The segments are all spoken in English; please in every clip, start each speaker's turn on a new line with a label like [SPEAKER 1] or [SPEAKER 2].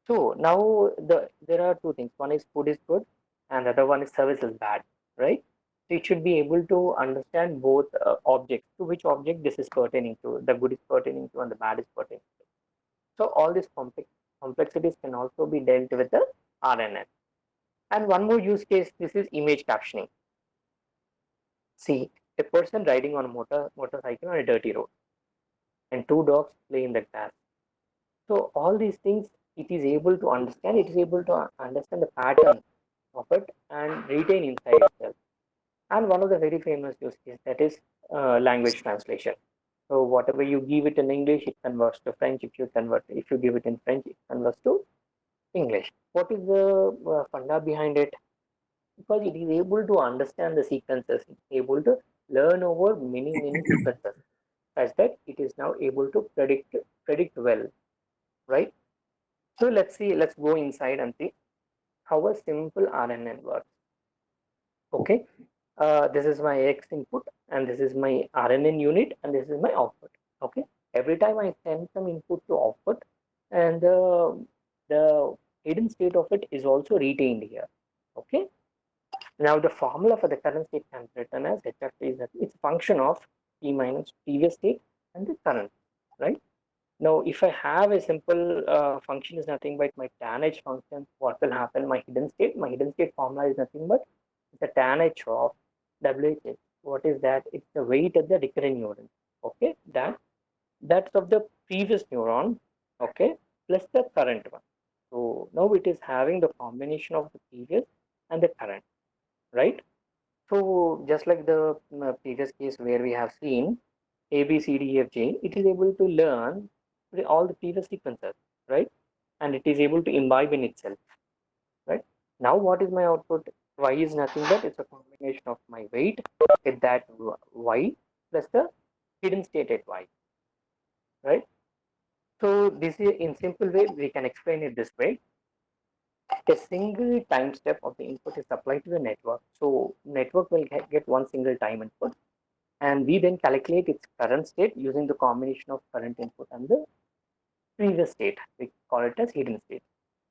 [SPEAKER 1] So now there are two things. One is food is good, and the other one is service is bad, right? So it should be able to understand both objects, to which object this is pertaining to, the good is pertaining to, and the bad is pertaining to. So all these complexities can also be dealt with the RNN. And one more use case, this is image captioning. See, a person riding on a motorcycle on a dirty road, and two dogs play in the grass. So all these things, it is able to understand. It is able to understand the pattern of it and retain inside itself. And one of the very famous use cases, that is language translation. So whatever you give it in English, it converts to French. If you give it in French, it converts to English. What is the funda behind it? Because it is able to understand the sequences, it's able to learn over many sequences, such that it is now able to predict well, right? So let's go inside and see how a simple RNN works. Okay, this is my X input, and this is my RNN unit, and this is my output. Okay, every time I send some input to output, and the hidden state of it is also retained here. Okay, now the formula for the current state can be written as HFT is that it's a function of T minus previous state and the current, right? Now, if I have a simple function is nothing but my tan h function, what will happen? My hidden state formula is nothing but the tan h of WHH. What is that? It's the weight of the recurrent neuron. Okay, that's of the previous neuron. Okay, plus the current one. So now it is having the combination of the previous and the current, right? So just like the previous case where we have seen A, B, C, D, E, F, G, it is able to learn all the previous sequences, right? And it is able to imbibe in itself, right? Now what is my output? Y is nothing but it's a combination of my weight with that Y plus the hidden state at Y, right? So this is in simple way, we can explain it this way. A single time step of the input is applied to the network. So network will get one single time input, and we then calculate its current state using the combination of current input and the previous state. We call it as hidden state.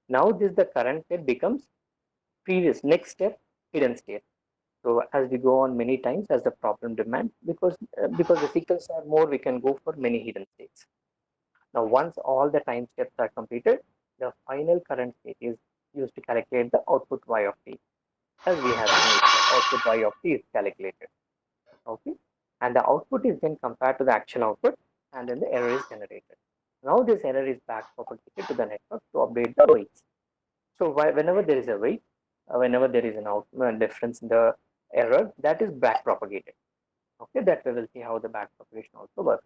[SPEAKER 1] Now this the current state becomes previous next step hidden state. So as we go on many times as the problem demands, because the cycles are more, we can go for many hidden states. Now once all the time steps are completed, the final current state is used to calculate the output y of t. As we have seen, the output y of t is calculated. Okay, and the output is then compared to the actual output, and then the error is generated. Now this error is back propagated to the network to update the weights. So whenever there is a weight, whenever there is an difference in the error, that is back propagated. Okay, that we will see how the back propagation also works.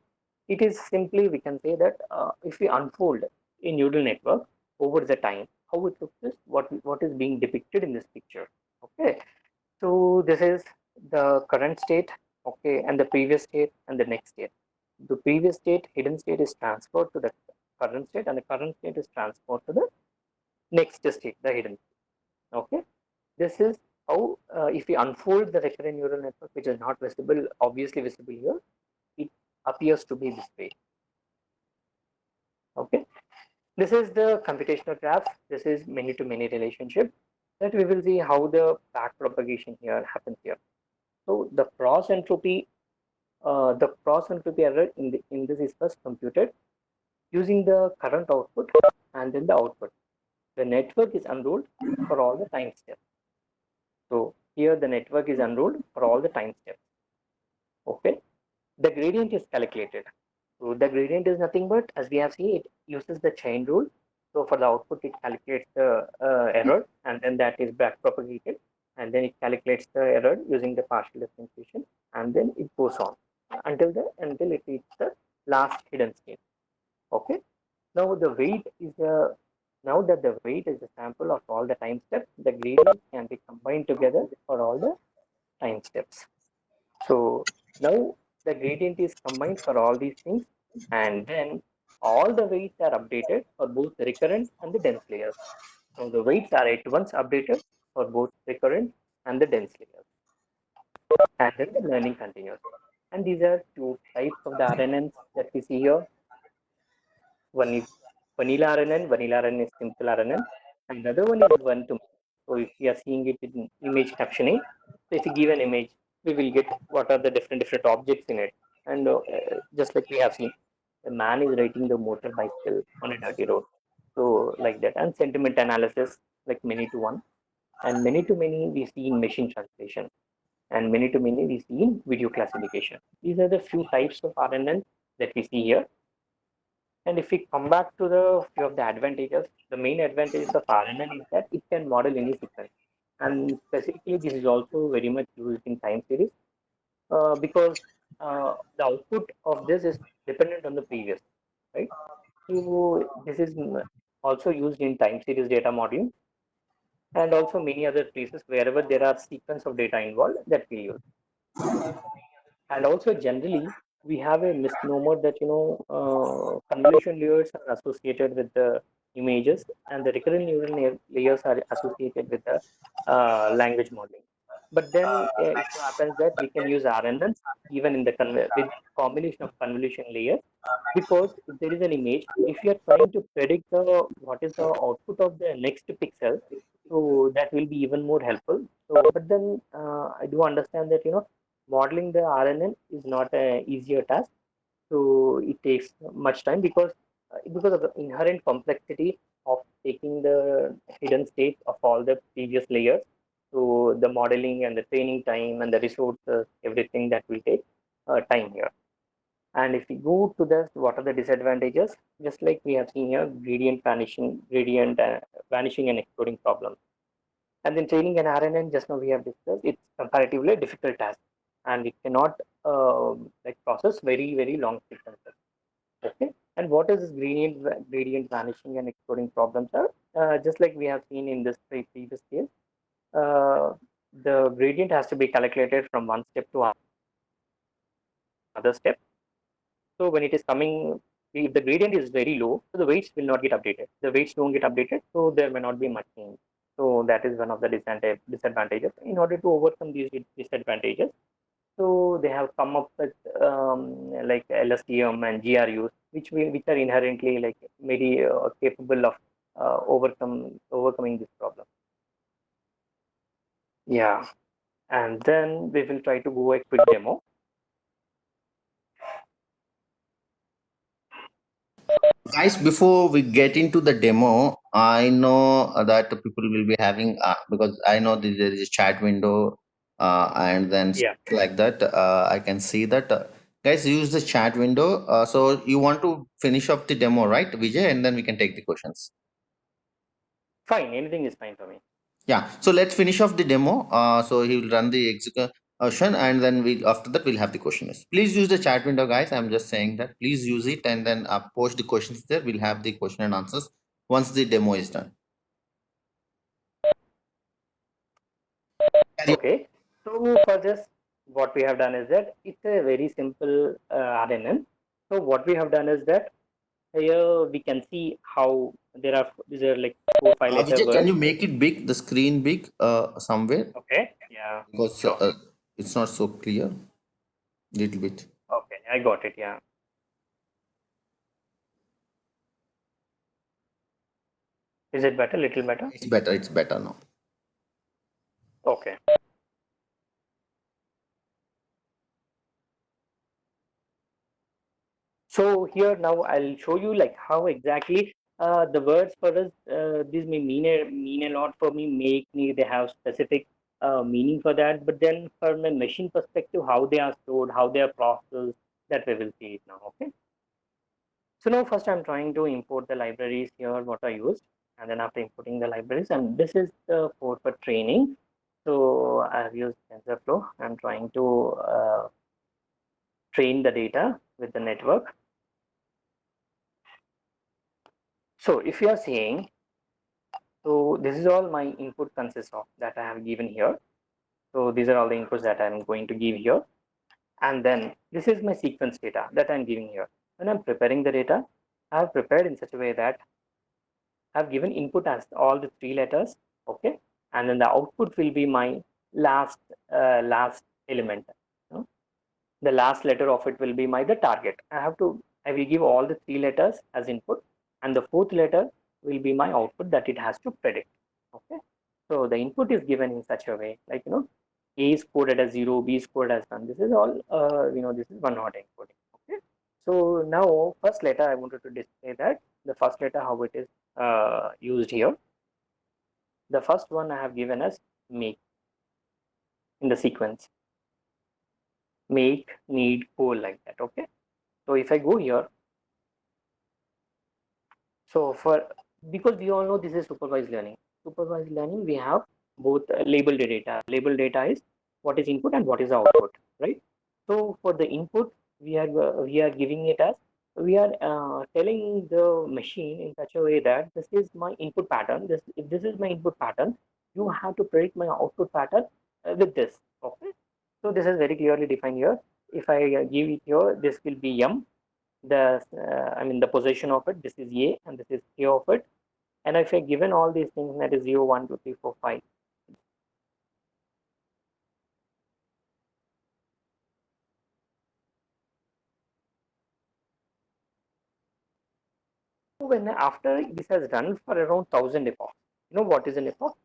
[SPEAKER 1] It is simply, we can say that if we unfold a neural network over the time, how it looks is what is being depicted in this picture. Okay, so this is the current state, okay, and the previous state and the next state. The previous state, hidden state, is transferred to the current state, and the current state is transferred to the next state, the hidden state. Okay, this is how if we unfold the recurrent neural network, which is not visible, obviously visible here, it appears to be this way. Okay, this is the computational graph. This is many-to-many relationship that we will see how the back propagation here happens here. So the cross entropy error in this is first computed using the current output and then the output. The network is unrolled for all the time steps. So here the network is unrolled for all the time steps. Okay, the gradient is calculated. So the gradient is nothing but, as we have seen, it uses the chain rule. So for the output, it calculates the error, and then that is back propagated, and then it calculates the error using the partial differentiation, and then it goes on until it reaches the last hidden state. Okay. Now the weight is a now that the weight is a sample of all the time steps, the gradient can be combined together for all the time steps. So now the gradient is combined for all these things, and then all the weights are updated for both the recurrent and the dense layers. So the weights are at once updated for both recurrent and the dense layers, and then the learning continues. And these are two types of the RNNs that we see here. One is vanilla RNN. Vanilla RNN is simple RNN. And another one is one to many. So if we are seeing it in image captioning, so if you give an image, we will get what are the different objects in it. And just like we have seen, a man is riding the motor bicycle on a dirty road. So like that. And sentiment analysis, like many to one. And many to many we see in machine translation. And many to many we see in video classification. These are the few types of RNN that we see here. And if we come back to the few of the advantages, the main advantages of RNN is that it can model any sequence. And specifically, this is also very much used in time series because the output of this is dependent on the previous, right? So this is also used in time series data module and also many other places wherever there are sequence of data involved that we use. And also generally, we have a misnomer that convolution layers are associated with the images, and the recurrent neural layers are associated with the language modeling. But then it so happens that we can use RNNs even in the with combination of convolution layers because if there is an image, if you are trying to predict the what is the output of the next pixel, so that will be even more helpful. So, but then I do understand that modeling the RNN is not a easier task. So it takes much time because of the inherent complexity of taking the hidden states of all the previous layers. So the modeling and the training time and the resources, everything that will take time here. And if we go to this, what are the disadvantages? Just like we have seen here, gradient vanishing and exploding problems. And then training an RNN, just now we have discussed, it's comparatively a difficult task, and it cannot like process very long sequences. Okay. And what is this gradient vanishing and exploding problems are? Just like we have seen in this previous case, uh, the gradient has to be calculated from one step to another step. So when it is coming, if the gradient is very low, so the weights will not get updated. The weights don't get updated, so there may not be much change. So that is one of the disadvantages. In order to overcome these disadvantages, so they have come up with like LSTM and GRUs, which are inherently like very capable of overcoming this problem. Yeah, and then we will try to go a quick demo.
[SPEAKER 2] Guys, before we get into the demo, I know that people will be having because I know that there is a chat window and then
[SPEAKER 1] Yeah,
[SPEAKER 2] stuff like that. I can see that. Guys, use the chat window. So you want to finish up the demo, right, Vijay, and then we can take the questions.
[SPEAKER 1] fine. Anything is fine for me.
[SPEAKER 2] Yeah. So let's finish off the demo. So he will run the execution, and then we after that we'll have the questions. Please use the chat window, guys. I'm just saying that. Please use it, and then post the questions there. We'll have the question and answers once the demo is done. Carry
[SPEAKER 1] Okay. So for this, what we have done is that it's a very simple RNN. So what we have done is that here we can see how these are like four five letter
[SPEAKER 2] Vijay, can
[SPEAKER 1] words.
[SPEAKER 2] you make it big, the screen big, somewhere?
[SPEAKER 1] Okay. Yeah.
[SPEAKER 2] Because
[SPEAKER 1] Sure.
[SPEAKER 2] it's not so clear. Little bit.
[SPEAKER 1] Okay. I got it. Yeah. Is it better? Little better?
[SPEAKER 2] It's better. It's better now.
[SPEAKER 1] Okay. So here now I'll show you like how exactly the words for us these may mean a lot for me, make me they have specific meaning for that. But then from a machine perspective, how they are stored, how they are processed, that we will see it now. Okay. So now first I'm trying to import the libraries here what I used, and then after importing the libraries, and this is the code for training. So I've used TensorFlow. I'm trying to train the data with the network. So if you are saying, so this is all my input consists of that I have given here. So these are all the inputs that I'm going to give here. And then this is my sequence data that I'm giving here. When I'm preparing the data, I have prepared in such a way that I've given input as all the three letters, okay, and then the output will be my last last element. You know? The last letter of it will be my the target. I will give all the three letters as input, and the fourth letter will be my output that it has to predict. Okay, so the input is given in such a way, like A is coded as 0, B is coded as 1. This is all this is one hot encoding. Okay, so now first letter I wanted to display that the first letter how it is used here. The first one I have given as make in the sequence. Make, need, call, like that. Okay, so if I go here, so for because we all know this is supervised learning. Supervised learning, we have both labeled data. Labeled data is what is input and what is the output, right? So for the input, we are giving it as we are telling the machine in such a way that this is my input pattern. This if this is my input pattern, you have to predict my output pattern with this. Okay, so this is very clearly defined here. If I give it here, this will be M, the I mean the position of it. This is A and this is K of it. And if I given all these things, that is 0, 1, 2, 3, 4, 5. When after this has run for around 1,000 epochs, what is an epoch?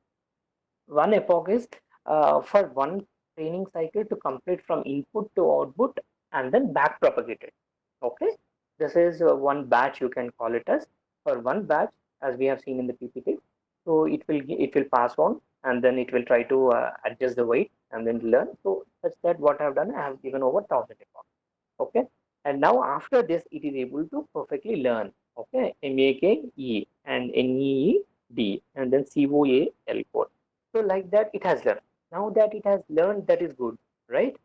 [SPEAKER 1] One epoch is for one training cycle to complete from input to output and then back propagated. Okay, this is one batch, you can call it as, for one batch, as we have seen in the PPT. So it will pass on and then it will try to adjust the weight and then learn. So such that what I have done, I have given over 1,000 epochs. Okay, and now after this it is able to perfectly learn. Okay, MAKE and NEED and then COAL code. So like that it has learned. Now that it has learned, that is good, right?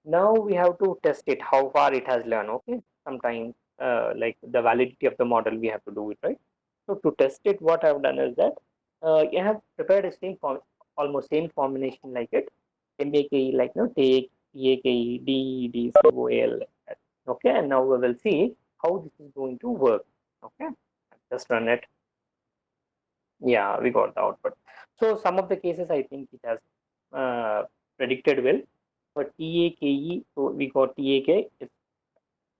[SPEAKER 1] Now we have to test it how far it has learned. Okay, sometimes like the validity of the model we have to do it, right? So to test it, what I've done is that I have prepared a same form, almost same combination like it. MAKE, like take EAKE, DED, COAL. Okay, and now we will see how this is going to work. Okay, just run it. Yeah, we got the output. So some of the cases I think it has predicted well. For TAKE, so we got TAK is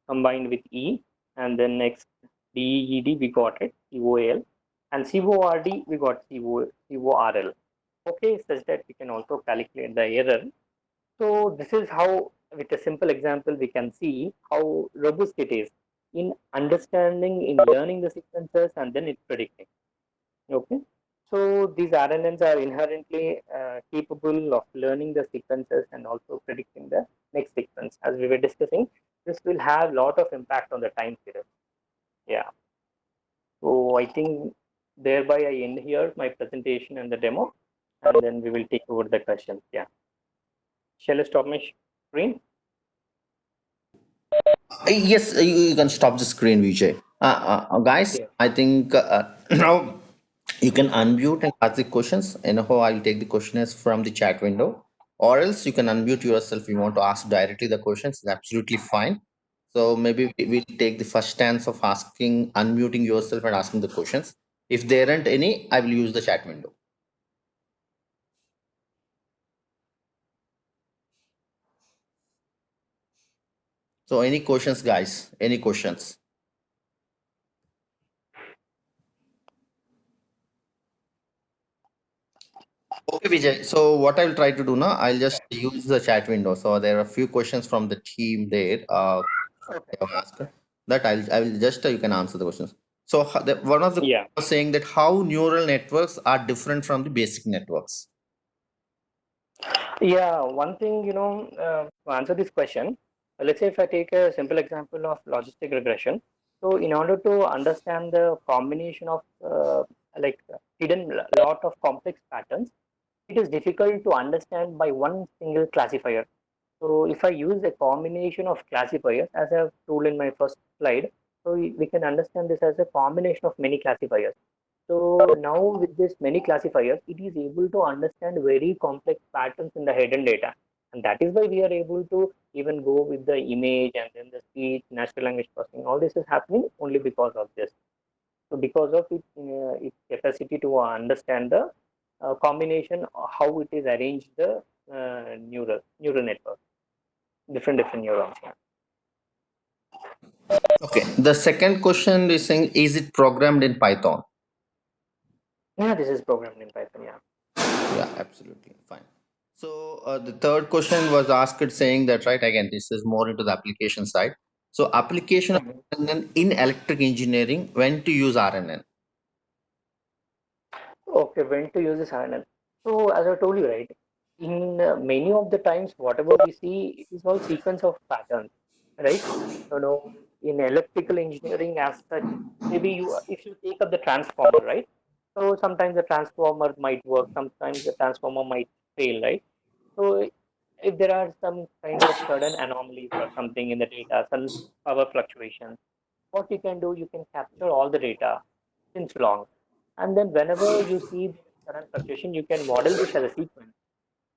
[SPEAKER 1] combined with E, and then next DED we got it, COAL, and CORD we got CORL. Okay, such that we can also calculate the error. So this is how, with a simple example, we can see how robust it is in understanding, in learning the sequences, and then it's predicting. Okay, so these RNNs are inherently capable of learning the sequences and also predicting the next sequence. As we were discussing, this will have a lot of impact on the time period. Yeah. So I think thereby I end here my presentation and the demo, and then we will take over the questions. Yeah. Shall I stop my screen?
[SPEAKER 2] Yes, you can stop the screen, Vijay. Guys,
[SPEAKER 1] Yeah.
[SPEAKER 2] I think now you can unmute and ask the questions. Anyhow, I'll take the questions from the chat window, or else you can unmute yourself if you want to ask directly the questions. It's absolutely fine. So maybe we'll take the first chance of asking, unmuting yourself and asking the questions. If there aren't any, I will use the chat window. So any questions, guys? Any questions? Okay, Vijay. So what I'll try to do now, I'll just use the chat window. So there are a few questions from the team there.
[SPEAKER 1] Okay.
[SPEAKER 2] They have asked that I will just you can answer the questions. So one of the
[SPEAKER 1] Yeah.
[SPEAKER 2] was saying that how neural networks are different from the basic networks.
[SPEAKER 1] Yeah, one thing, to answer this question, let's say if I take a simple example of logistic regression. So, in order to understand the combination of like hidden lot of complex patterns, it is difficult to understand by one single classifier. So, if I use a combination of classifiers, as I've told in my first slide, so we can understand this as a combination of many classifiers. So now with this many classifiers, it is able to understand very complex patterns in the hidden data. And that is why we are able to even go with the image and then the speech, natural language processing. All this is happening only because of this. So because of its capacity to understand the combination, how it is arranged the neural network, different neurons. Yeah.
[SPEAKER 2] Okay. The second question is saying, is it programmed in Python?
[SPEAKER 1] Yeah, this is programmed in Python. Yeah.
[SPEAKER 2] Yeah, absolutely fine. So the third question was asked saying that, right, again, this is more into the application side. So application of
[SPEAKER 1] Mhm.
[SPEAKER 2] RNN in electric engineering, when to use RNN?
[SPEAKER 1] Okay, when to use this RNN? So as I told you, right, in many of the times, whatever we see, it is all sequence of patterns, right? In electrical engineering as such, maybe if you take up the transformer, right? So sometimes the transformer might work, sometimes the transformer might fail, right? So if there are some kind of sudden anomalies or something in the data, some power fluctuations, what you can do, you can capture all the data since long. And then whenever you see the sudden fluctuation, you can model this as a sequence.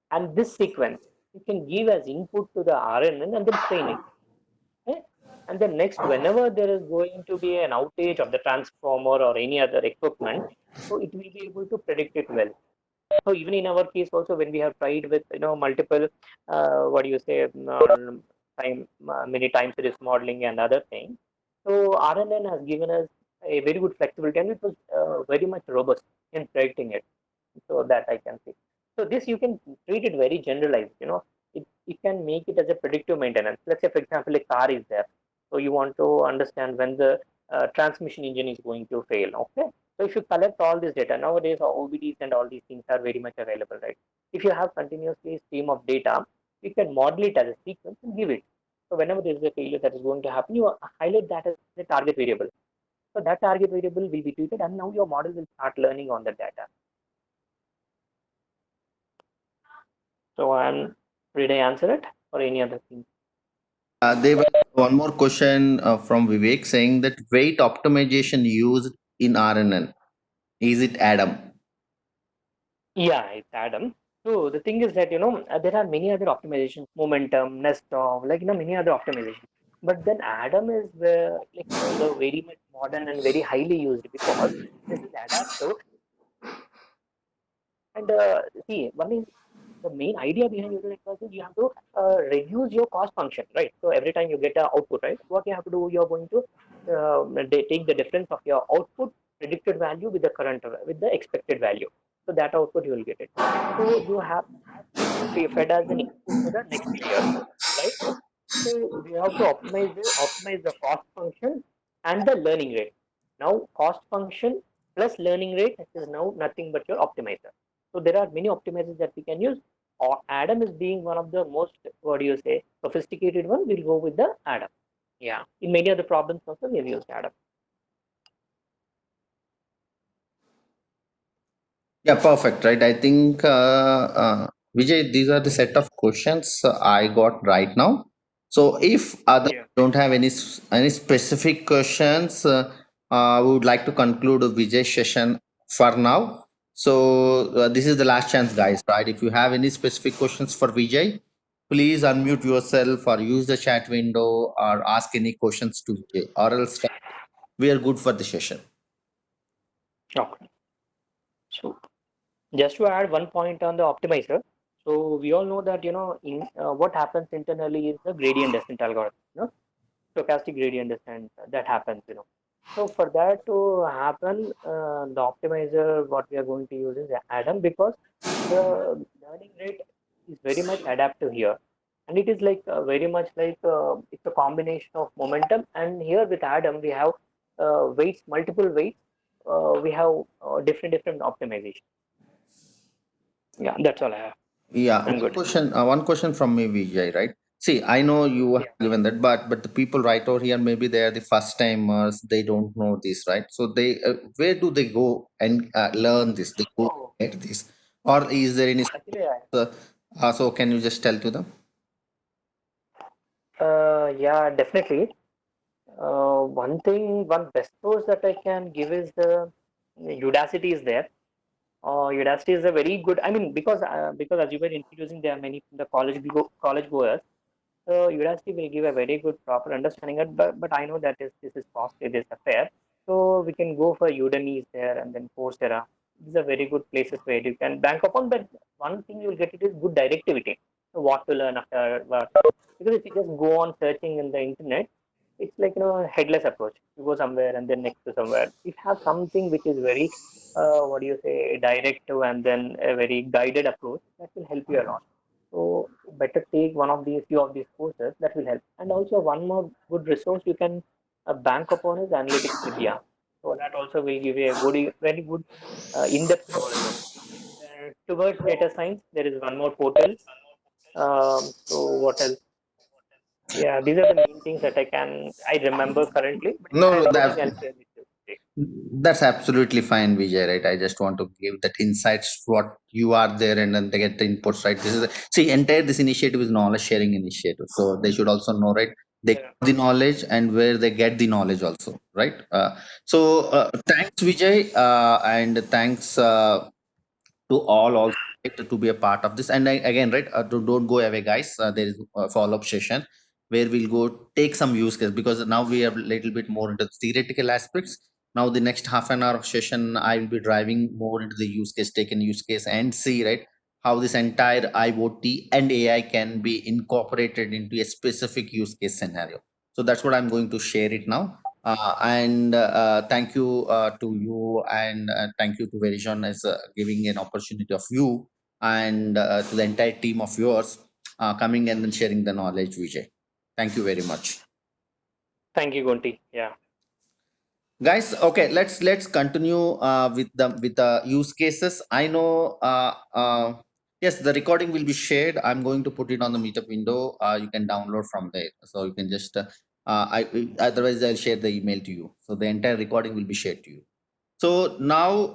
[SPEAKER 1] And this sequence, you can give as input to the RNN and then train it. Okay? And then next, whenever there is going to be an outage of the transformer or any other equipment, so it will be able to predict it well. So even in our case also, when we have tried with multiple, what do you say, many time series modeling and other things. So RNN has given us a very good flexibility, and it was very much robust in predicting it. So that I can see. So this you can treat it very generalized. It can make it as a predictive maintenance. Let's say, for example, a car is there. So you want to understand when the transmission engine is going to fail. Okay. So if you collect all this data, nowadays OBDs and all these things are very much available, right? If you have continuously stream of data, you can model it as a sequence and give it. So whenever there is a failure that is going to happen, you highlight that as a target variable. So that target variable will be treated, and now your model will start learning on the data. So did I answer it or any other thing?
[SPEAKER 2] There was one more question from Vivek saying that weight optimization used in RNN, is it Adam?
[SPEAKER 1] Yeah, it's Adam. So the thing is that there are many other optimizations, momentum, Nestov, like many other optimizations. But then Adam is the very much modern and very highly used because this is adaptive. And see, one is the main idea behind user networks is you have to reduce your cost function, right? So every time you get an output, right, what you have to do, you're going to take the difference of your output predicted value with the current with the expected value. So that output you will get it. So you have that will be fed as an input to the next layer, right? So we have to optimize the cost function and the learning rate. Now cost function plus learning rate is now nothing but your optimizer. So there are many optimizers that we can use. Or Adam is being one of the most, what do you say, sophisticated one. We'll go with the Adam. Yeah. In many other problems also we have used Adam.
[SPEAKER 2] Yeah, perfect. Right. I think, Vijay, these are the set of questions I got right now. So, if others
[SPEAKER 1] Yeah.
[SPEAKER 2] don't have any specific questions, we would like to conclude Vijay's session for now. So, this is the last chance, guys. Right. If you have any specific questions for Vijay, please unmute yourself or use the chat window or ask any questions to Vijay, or else we are good for the session.
[SPEAKER 1] Okay. So just to add one point on the optimizer. So we all know that in what happens internally is the gradient descent algorithm. Stochastic gradient descent that happens. So for that to happen, the optimizer what we are going to use is Adam because the learning rate is very much adaptive here, and it is like very much like it's a combination of momentum. And here with Adam we have weights, multiple weights. We have different optimization. Yeah, that's all I have.
[SPEAKER 2] Yeah,
[SPEAKER 1] I'm good.
[SPEAKER 2] one question from me, Vijay, right? See, I know you have
[SPEAKER 1] Yeah.
[SPEAKER 2] given that, but the people right over here, maybe they are the first timers, they don't know this, right? So they, where do they go and learn this? They go
[SPEAKER 1] Oh,
[SPEAKER 2] at this, or is there any?
[SPEAKER 1] actually,
[SPEAKER 2] Uh, so can you just tell to them?
[SPEAKER 1] yeah, definitely. One best source that I can give is the Udacity is there. Udacity is a very good. I mean, because as you were introducing, there are many from the college goers. So Udacity will give a very good proper understanding. But I know that this is costly, this affair. So we can go for Udemy is there and then Coursera. These are very good places where you can bank upon. But one thing you will get it is good directivity. So what to learn after what. Because if you just go on searching in the internet, it's like a headless approach. You go somewhere and then next to somewhere. If you have something which is very what do you say, directive and then a very guided approach, that will help you a lot. So better take one of these few of these courses, that will help. And also one more good resource you can bank upon is Analytics Vidya. So that also will give you a good, very good in-depth knowledge of it. And towards data science, there is one more portal. So what else? Yeah, these are the main things that I remember currently. But if I
[SPEAKER 2] No,
[SPEAKER 1] have anything, I'll share with you. Okay.
[SPEAKER 2] that's absolutely fine, Vijay, right? I just want to give that insights what you are there and then they get the inputs, right? This is see, entire this initiative is knowledge sharing initiative. So they should also know, right? They
[SPEAKER 1] Yeah.
[SPEAKER 2] get the knowledge and where they get the knowledge also, right? Thanks, Vijay, and thanks to all also, right, to be a part of this. And again, right, don't go away, guys. There is a follow-up session where we'll go take some use case, because now we are a little bit more into the theoretical aspects. Now the next half an hour of session I will be driving more into the use case, taken use case, and see, right, how this entire IoT and AI can be incorporated into a specific use case scenario. So that's what I'm going to share it now. And thank you to you, and thank you to Verision as giving an opportunity of you, and to the entire team of yours coming and then sharing the knowledge, Vijay. Thank you very much.
[SPEAKER 1] Thank you, Gunti. Yeah.
[SPEAKER 2] Guys, okay, let's continue with the use cases. I know yes, the recording will be shared. I'm going to put it on the meetup window. You can download from there, so you can just I otherwise I'll share the email to you, so the entire recording will be shared to you. So now,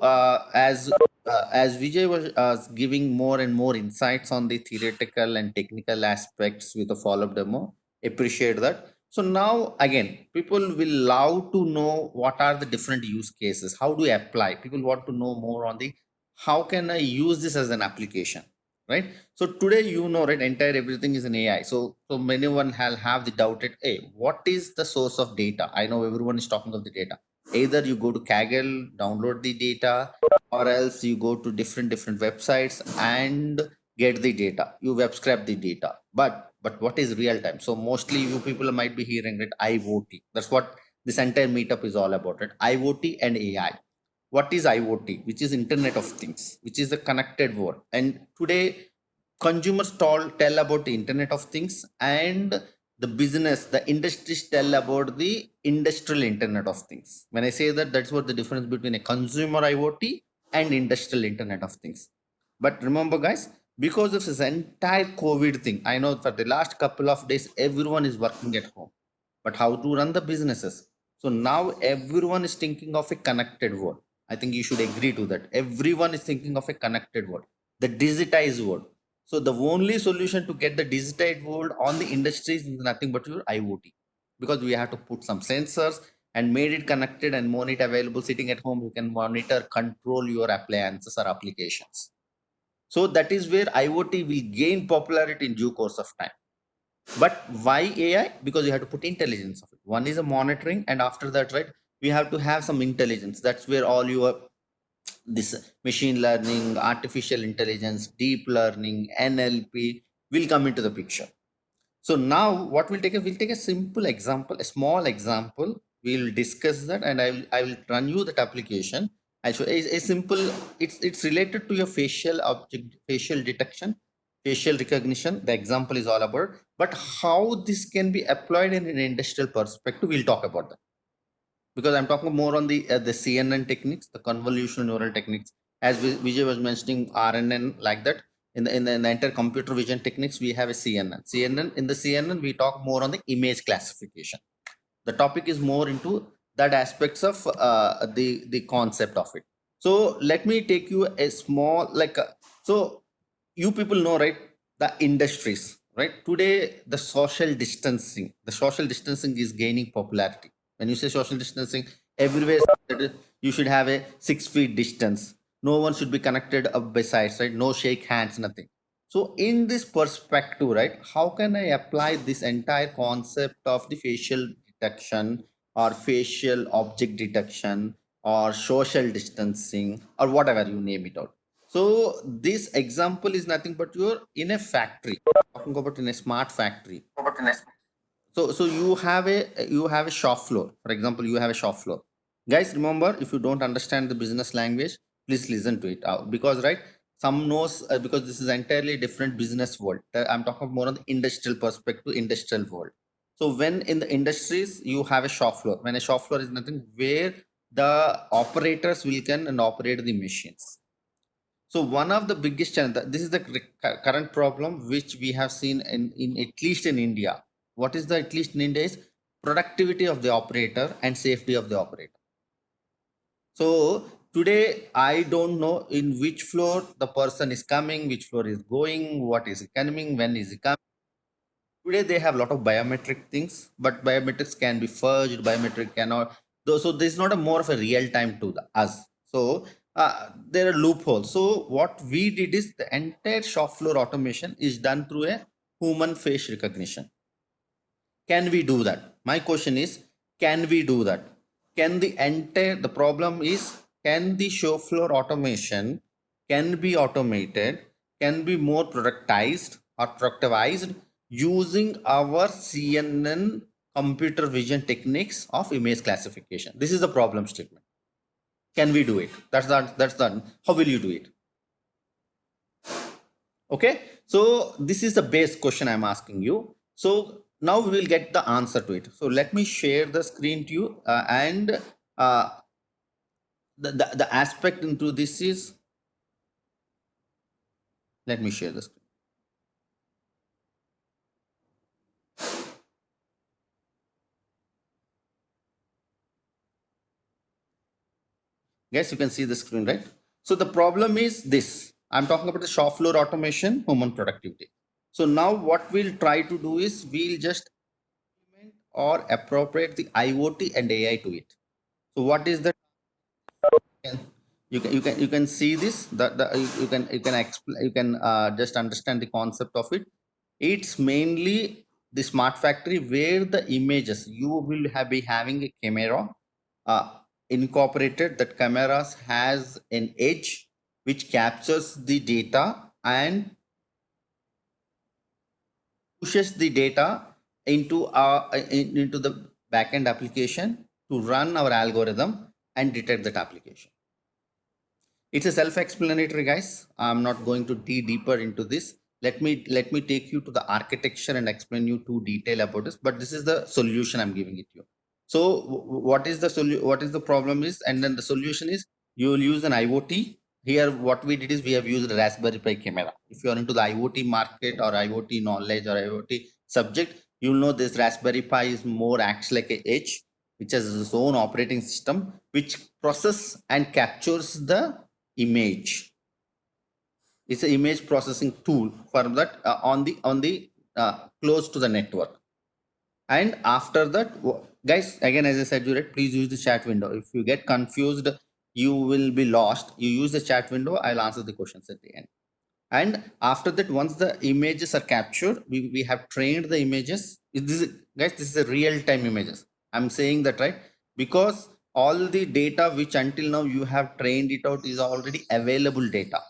[SPEAKER 2] as Vijay was giving more and more insights on the theoretical and technical aspects with the follow-up demo, appreciate that. So now again, people will love to know what are the different use cases. How do you apply? People want to know more on the how can I use this as an application, right? So today, you know, right, entire everything is in AI. So many one have the doubted, hey, what is the source of data? I know everyone is talking of the data. Either you go to Kaggle, download the data, or else you go to different websites and get the data. You web scrap the data. But what is real time? So mostly you people might be hearing it IoT. That's what this entire meetup is all about, right? IoT and AI. What is IoT? Which is Internet of Things, which is a connected world. And today consumers tell about the Internet of Things, and the industries tell about the industrial Internet of Things. When I say that, that's what the difference between a consumer IoT and industrial Internet of Things. But remember, guys, because of this entire COVID thing, I know for the last couple of days everyone is working at home, but how to run the businesses? So now everyone is thinking of a connected world. I think you should agree to that. Everyone is thinking of a connected world, the digitized world. So the only solution to get the digitized world on the industries is nothing but your IoT, because we have to put some sensors and made it connected and monitor available sitting at home. You can monitor, control your appliances or applications. So that is where IoT will gain popularity in due course of time. But why AI? Because you have to put intelligence of it. One is a monitoring, and after that, right, we have to have some intelligence. That's where all your this machine learning, artificial intelligence, deep learning, NLP will come into the picture. So now what we'll take a simple example, a small example. We'll discuss that, and I will run you that application. I show a simple. It's related to your facial object, facial detection, facial recognition. The example is all about. But how this can be applied in an industrial perspective, we'll talk about that, because I'm talking more on the CNN techniques, the convolutional neural techniques, as Vijay was mentioning RNN like that. In the entire computer vision techniques, we have a CNN. In the CNN, we talk more on the image classification. The topic is more into that aspects of the concept of it. So let me take you a small so you people know, right, the industries, right? Today the social distancing is gaining popularity. When you say social distancing, everywhere that you should have a 6 feet distance. No one should be connected up by sides, right? No shake hands, nothing. So in this perspective, right, how can I apply this entire concept of the facial detection or facial object detection or social distancing or whatever you name it out? So this example is nothing but you're in a factory, talking about in a smart factory. So you have a shop floor. For example, you have a shop floor. Guys, remember, if you don't understand the business language, please listen to it out, because right, some knows, because this is entirely different business world. I'm talking more on the industrial perspective, industrial world. So when in the industries you have a shop floor, when a shop floor is nothing where the operators will can and operate the machines. So one of the biggest challenge, this is the current problem which we have seen in at least in India. What is the at least in India is productivity of the operator and safety of the operator. So today I don't know in which floor the person is coming, which floor is going, what is coming, when is it coming. Today they have a lot of biometric things, but biometrics can be fudged, biometric cannot. So there's not a more of a real time to us. So there are loopholes. So what we did is the entire shop floor automation is done through a human face recognition. Can we do that? My question is, can we do that? Can the entire, the problem is, can the show floor automation can be automated, can be more productized or productivized using our CNN computer vision techniques of image classification? This is the problem statement. Can we do it? That's the how will you do it? Okay, so this is the base question I'm asking you. So now we will get the answer to it. So let me share the screen to you, and the aspect into this is, let me share the screen. Guys, you can see the screen, right? So the problem is this. I'm talking about the shop floor automation, human productivity. So now what we'll try to do is we'll just implement or appropriate the IoT and AI to it. So what is the, you can see this, the you can just understand the concept of it. It's mainly the smart factory where the images you will be having a camera uh, incorporated. That cameras has an edge which captures the data and pushes the data into the backend application to run our algorithm and detect that application. It's a self-explanatory, guys. I'm not going to deeper into this. Let me take you to the architecture and explain you to detail about this. But this is the solution I'm giving it to you. So what is the what is the problem is, and then the solution is you will use an IoT. Here, what we did is we have used a Raspberry Pi camera. If you are into the IoT market or IoT knowledge or IoT subject, you'll know this Raspberry Pi is more acts like a edge, which has its own operating system, which process and captures the image. It's an image processing tool for that on the close to the network. And after that, guys, again, as I said, you read, please use the chat window. If you get confused, you will be lost. You use the chat window, I'll answer the questions at the end. And after that, once the images are captured, we have trained the images. Guys, this is a real-time images. I'm saying that, right? Because all the data which until now you have trained it out is already available data.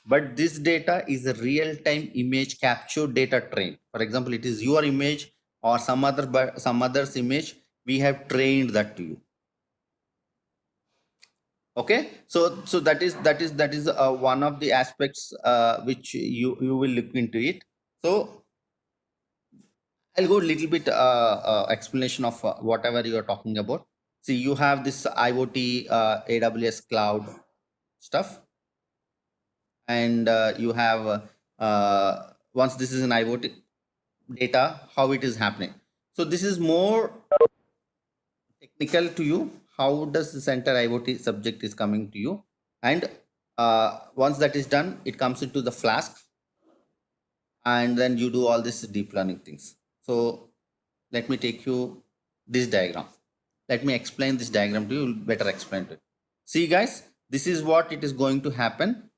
[SPEAKER 2] But this data is a real-time image captured data train. For example, it is your image or some other's image. We have trained that to you. Okay, so that is one of the aspects which you will look into it. So I'll go a little bit explanation of whatever you are talking about. See, you have this IoT AWS cloud stuff, and you have once this is an IoT data, how it is happening. So this is more technical to you. How does the center IoT subject is coming to you, and once that is done, it comes into the Flask, and then you do all this deep learning things. So let me take you this diagram. Let me explain this diagram to you. Better explain it. See, guys, this is what it is going to happen.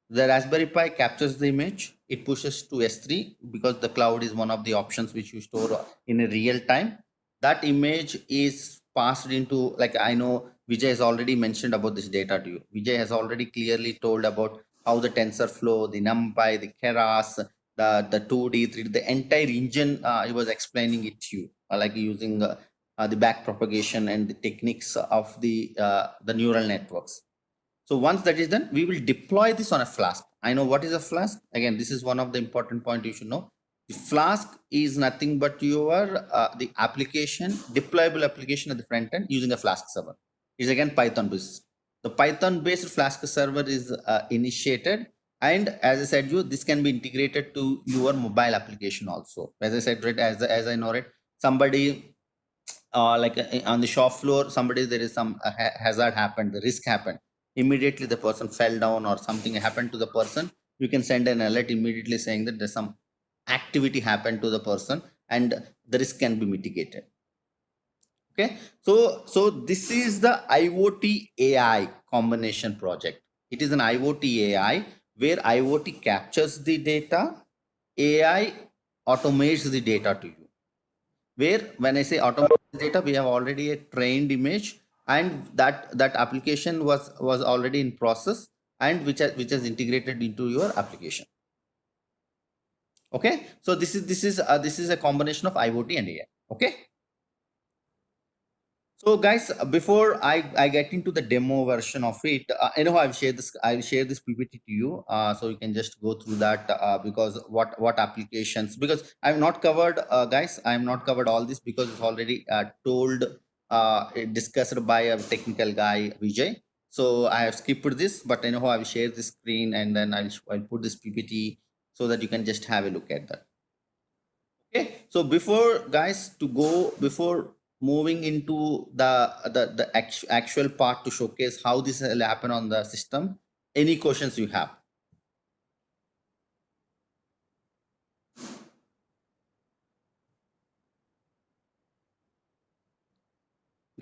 [SPEAKER 2] The Raspberry Pi captures the image. It pushes to S3 because the cloud is one of the options which you store in a real time. That image is passed into, like, I know Vijay has already mentioned about this data to you. Vijay has already clearly told about how the TensorFlow, the NumPy, the Keras, the 2D, 3D, the entire engine, he was explaining it to you. like using the back propagation and the techniques of the neural networks. So once that is done, we will deploy this on a Flask. I know what is a Flask. Again, this is one of the important point you should know. The Flask is nothing but your the application, deployable application at the front end using a Flask server. It's again Python based. The Python based Flask server is initiated, and as I said, this can be integrated to your mobile application also. As I said, right, as I know it, somebody like on the shop floor, somebody there is some hazard happened, the risk happened. Immediately the person fell down or something happened to the person. You can send an alert immediately saying that there's some activity happened to the person and the risk can be mitigated. Okay, so this is the IoT AI combination project. It is an IoT AI where IoT captures the data, AI automates the data to you. Where when I say automated data, we have already a trained image, and that application was already in process, and which has integrated into your application. Okay, so this is a combination of IoT and AI. Okay. So guys, before I get into the demo version of it, anyhow, I'll share this PPT to you, so you can just go through that, because what applications, because I've not covered, guys, I'm not covered all this because it's already told, discussed by a technical guy, Vijay. So I have skipped this, but anyhow, I'll share the screen and then I'll put this PPT so that you can just have a look at that. Okay, so before moving into the actual part to showcase how this will happen on the system, any questions you have?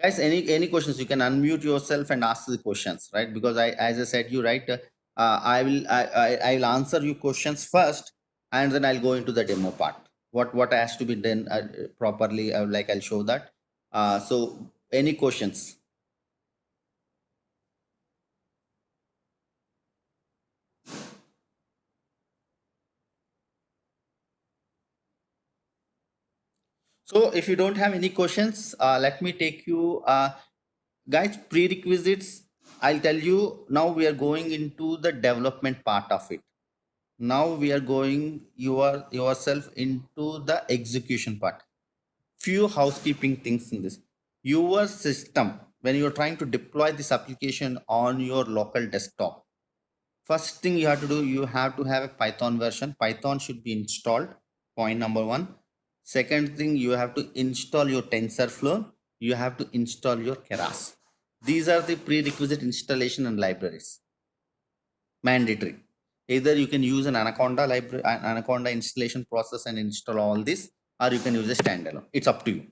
[SPEAKER 2] Guys, any questions, you can unmute yourself and ask the questions, right? Because as I said you, right, I will answer your questions first, and then I'll go into the demo part. What has to be done properly, I'll show that. So any questions? So if you don't have any questions, let me take you, guys, prerequisites. I'll tell you now. We are going into the development part of it. Now we are going yourself into the execution part. Few housekeeping things in this. Your system, when you're trying to deploy this application on your local desktop, first thing you have to do, you have to have a Python version. Python should be installed. Point number one. Second thing, you have to install your TensorFlow. You have to install your Keras. These are the prerequisite installation and libraries. Mandatory. Either you can use an Anaconda library, Anaconda installation process and install all this, or you can use a standalone. It's up to you.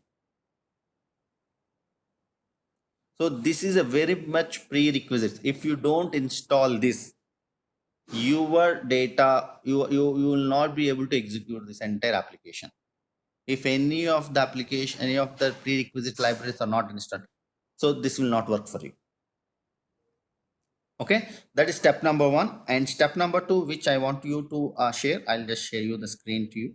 [SPEAKER 2] So this is a very much prerequisite. If you don't install this, your data, you will not be able to execute this entire application. If any of the application, any of the prerequisite libraries are not installed, so this will not work for you. Okay, that is step number one. And step number two, which I want you to share, I'll just share you the screen to you.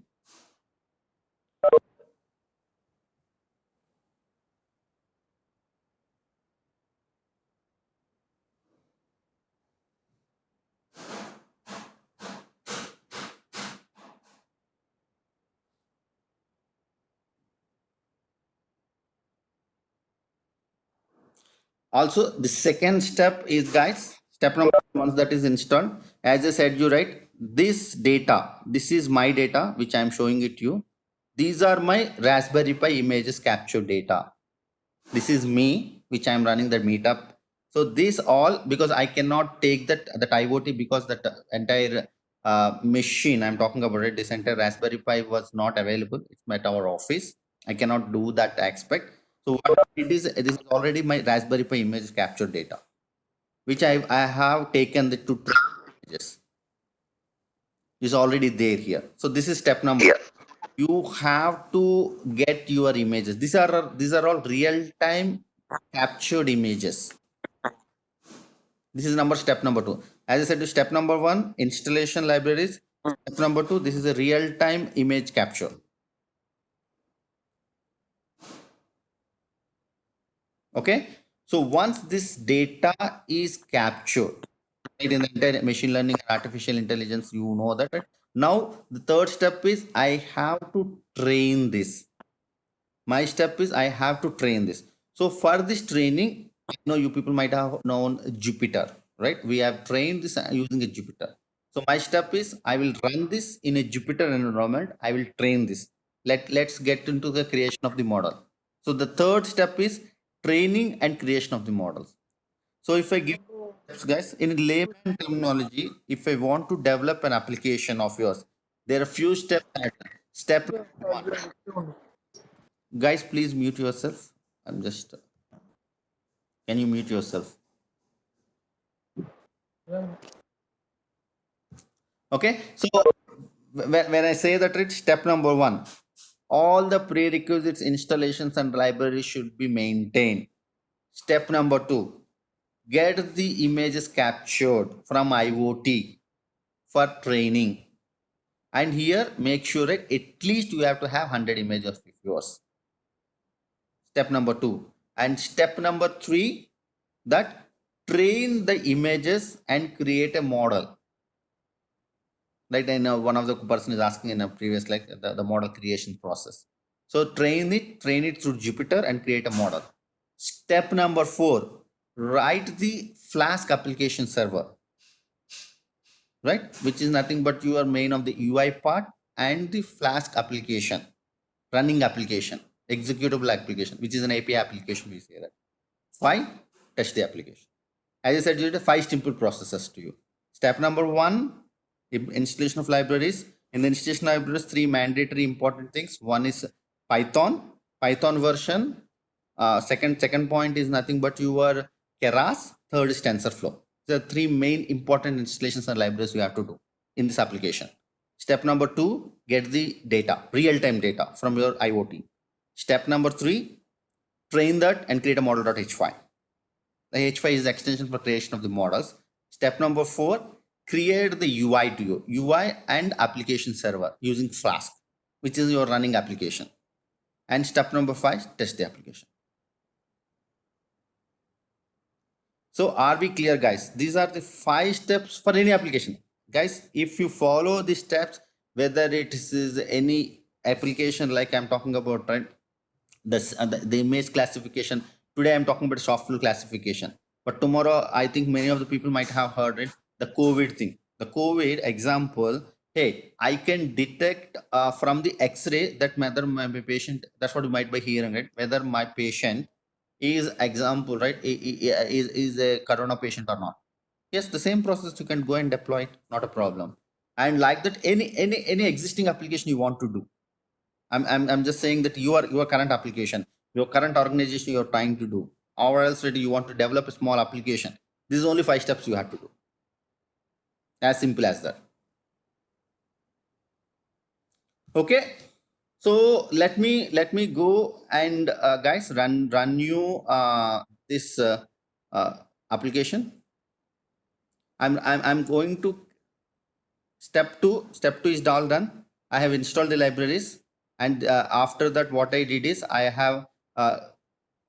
[SPEAKER 2] Also, the second step is, guys, step number once that is installed, as I said you, right, this data, this is my data which I am showing it to you. These are my Raspberry Pi images capture data. This is me which I am running the meetup. So this all, because I cannot take that IoT, because that entire machine I'm talking about it, this entire Raspberry Pi was not available. It's at our office. I cannot do that aspect. So what it is, this is already my Raspberry Pi image capture data, which I have taken the two images. Is already there here. So this is step number. Yeah. You have to get your images. These are all real time captured images. This is step number two. As I said, step number one, installation libraries. Step number two, this is a real time image capture. Okay. So once this data is captured, right, in the entire machine learning and artificial intelligence, you know that, right? Now the third step is I have to train this. My step is I have to train this. So for this training, I know you people might have known Jupyter, right? We have trained this using a Jupyter. So my step is I will run this in a Jupyter environment. I will train this. Let's get into the creation of the model. So the third step is training and creation of the models. So if I give steps, guys, in layman terminology, if I want to develop an application of yours, there are few steps. Step one. Guys, please mute yourself. I'm just. Can you mute yourself? Okay. So when I say that, it's step number one. All the prerequisites, installations, and libraries should be maintained. Step number two, get the images captured from IoT for training. And here, make sure that at least you have to have 100 images of yours. Step number two. And step number three, that train the images and create a model. Right, I know one of the person is asking in a previous, like the model creation process. So train it through Jupyter and create a model. Step number four, write the Flask application server, right? Which is nothing but your main of the UI part and the Flask application, running application, executable application, which is an API application. We say that. Why? Test the application. As I said, you did five simple processes to you. Step number one, installation of libraries. In the installation of libraries, three mandatory important things. One is Python version. Second point is nothing but your Keras. Third is TensorFlow. The three main important installations and libraries you have to do in this application. Step number two, get the data, real-time data from your IoT. Step number three, train that and create a model.h5. The H5 is the extension for creation of the models. Step number four, create the UI to you, UI and application server using Flask, which is your running application. And step number five, test the application. So are we clear, guys? These are the 5 steps for any application. Guys, if you follow the steps, whether it is any application like I'm talking about, right? The image classification. Today I'm talking about software classification. But tomorrow, I think many of the people might have heard it, the COVID thing. The COVID example, hey, I can detect from the X-ray that whether my patient, that's what you might be hearing, right? Whether my patient is example, right, is a corona patient or not. Yes, the same process you can go and deploy it, not a problem. And like that, any existing application you want to do. I'm just saying that your current application, your current organization you're trying to do, or else that you want to develop a small application. This is only 5 steps you have to do. As simple as that. Okay. So let me go and guys run you this application. I'm going to step two. Step two is all done. I have installed the libraries, and after that, what I did is I have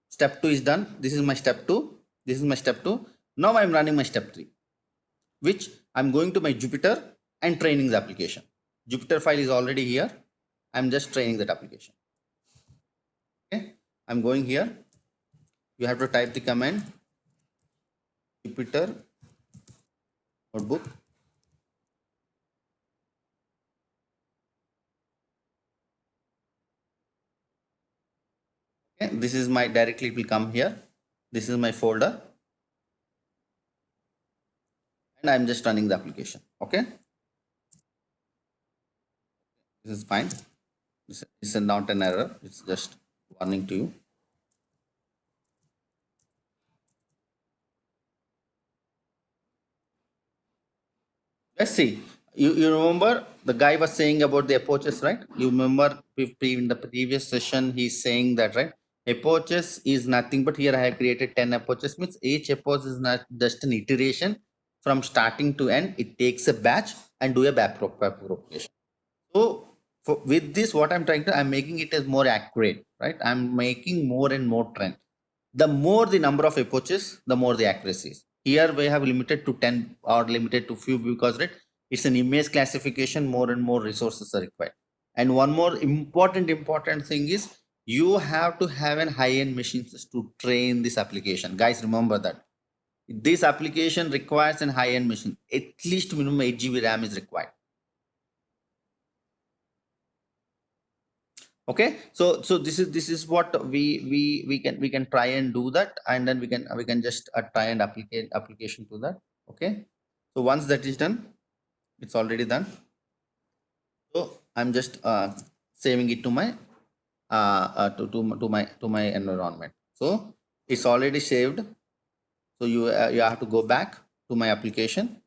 [SPEAKER 2] step two is done. This is my step two. This is my step two. Now I'm running my step three, which I'm going to my Jupyter and training the application. Jupyter file is already here. I'm just training that application. Okay, I'm going here. You have to type the command Jupyter notebook. Okay, this is my directly it will come here. This is my folder, and I'm just running the application. Okay, this is fine. This is not an error. It's just warning to you. Let's see. You remember the guy was saying about the approaches, right? You remember in the previous session, he's saying that, right? Approaches is nothing but here I have created 10 approaches, means each approach is not just an iteration from starting to end. It takes a batch and do a back propagation. So with this, what I'm trying to, I'm making it as more accurate, right? I'm making more and more trend. The more the number of approaches, the more the accuracies. Here we have limited to 10 or limited to few because right, it's an image classification, more and more resources are required. And one more important thing is you have to have an high-end machines to train this application. Guys, remember that. This application requires an high-end machine. At least minimum 8 GB RAM is required. Okay, so this is what we can try and do that, and then we can just try and application to that. Okay, so once that is done, it's already done. So I'm just saving it to my to my environment. So it's already saved. So you have to go back to my application,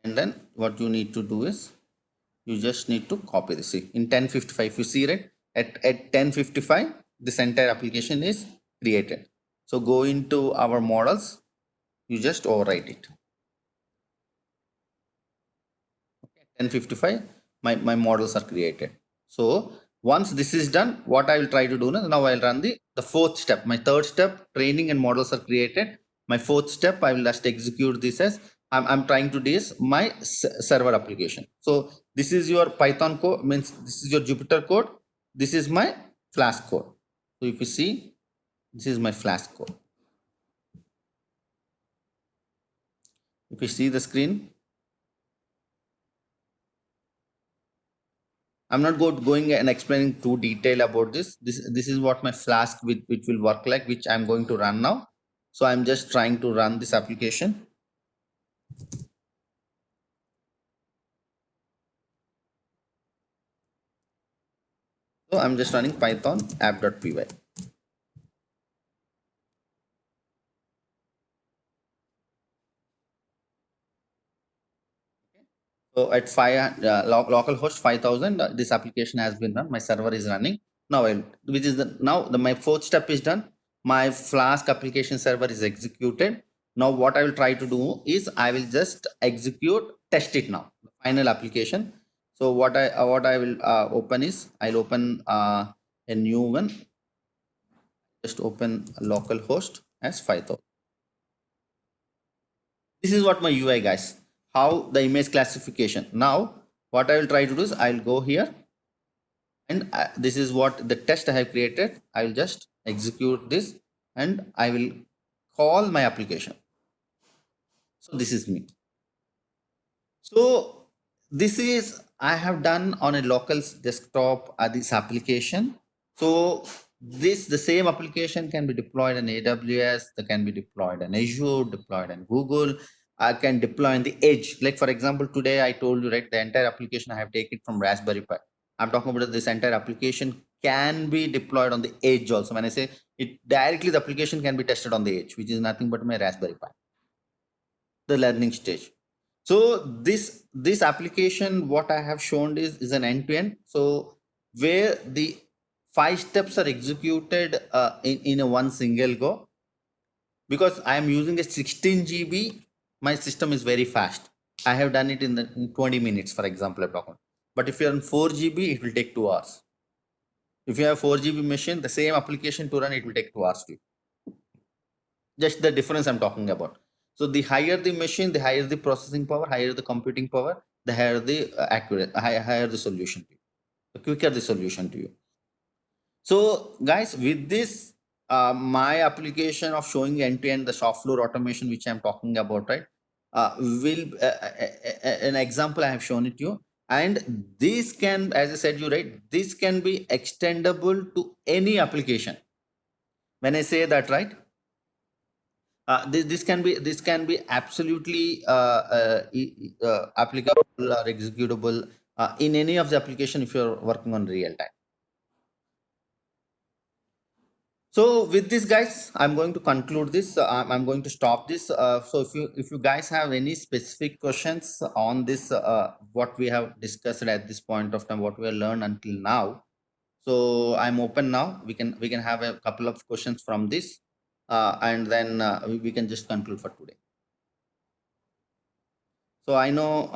[SPEAKER 2] and then what you need to do is you just need to copy this. See, in 1055, you see, right, at 1055 this entire application is created. So go into our models, you just overwrite it. Okay, 1055 my models are created. So once this is done, what I will try to do now, I'll run the fourth step. My third step, training and models are created. My fourth step, I will just execute this as I'm trying to do is my server application. So this is your Python code, means this is your Jupyter code. This is my Flask code. So if you see, this is my Flask code. If you see the screen, I'm not going and explaining too detail about this. This is what my Flask which will work like, which I'm going to run now. So I'm just trying to run this application. So I'm just running Python app.py. So at localhost 5000, this application has been run. My server is running now. Which is my fourth step is done. My Flask application server is executed. Now what I will try to do is I will just test it now. The final application. So what I will open is I'll open a new one. Just open localhost as 5000. This is what my UI, guys. How the image classification. Now what I will try to do is I'll go here, and this is what the test I have created. I will just execute this, and I will call my application. So this is me. So this is I have done on a local desktop this application. So the same application can be deployed in AWS, that can be deployed in Azure, deployed in Google. I can deploy on the edge. Like for example, today I told you, right, the entire application I have taken from Raspberry Pi. I'm talking about this entire application can be deployed on the edge also. When I say it directly, the application can be tested on the edge, which is nothing but my Raspberry Pi, the learning stage. So this application, what I have shown is an end-to-end. So where the 5 steps are executed in a one single go. Because I am using a 16 GB, my system is very fast. I have done it in 20 minutes, for example, I'm talking. But if you're on 4 GB, it will take 2 hours. If you have 4 GB machine, the same application to run, it will take 2 hours too. Just the difference I'm talking about. So the higher the machine, the higher the processing power, higher the computing power, the higher the higher the solution to you, the quicker the solution to you. So guys, with this, my application of showing end-to-end the shop floor automation, which I'm talking about, right, will an example I have shown it to you. And this can, as I said you, right, this can be extendable to any application. When I say that, right, this can be absolutely applicable or executable in any of the application if you're working on real time. So with this, guys, I'm going to conclude this. I'm going to stop this. So if you guys have any specific questions on this, what we have discussed at this point of time, what we have learned until now, so I'm open now. We can have a couple of questions from this, and then we can just conclude for today. So I know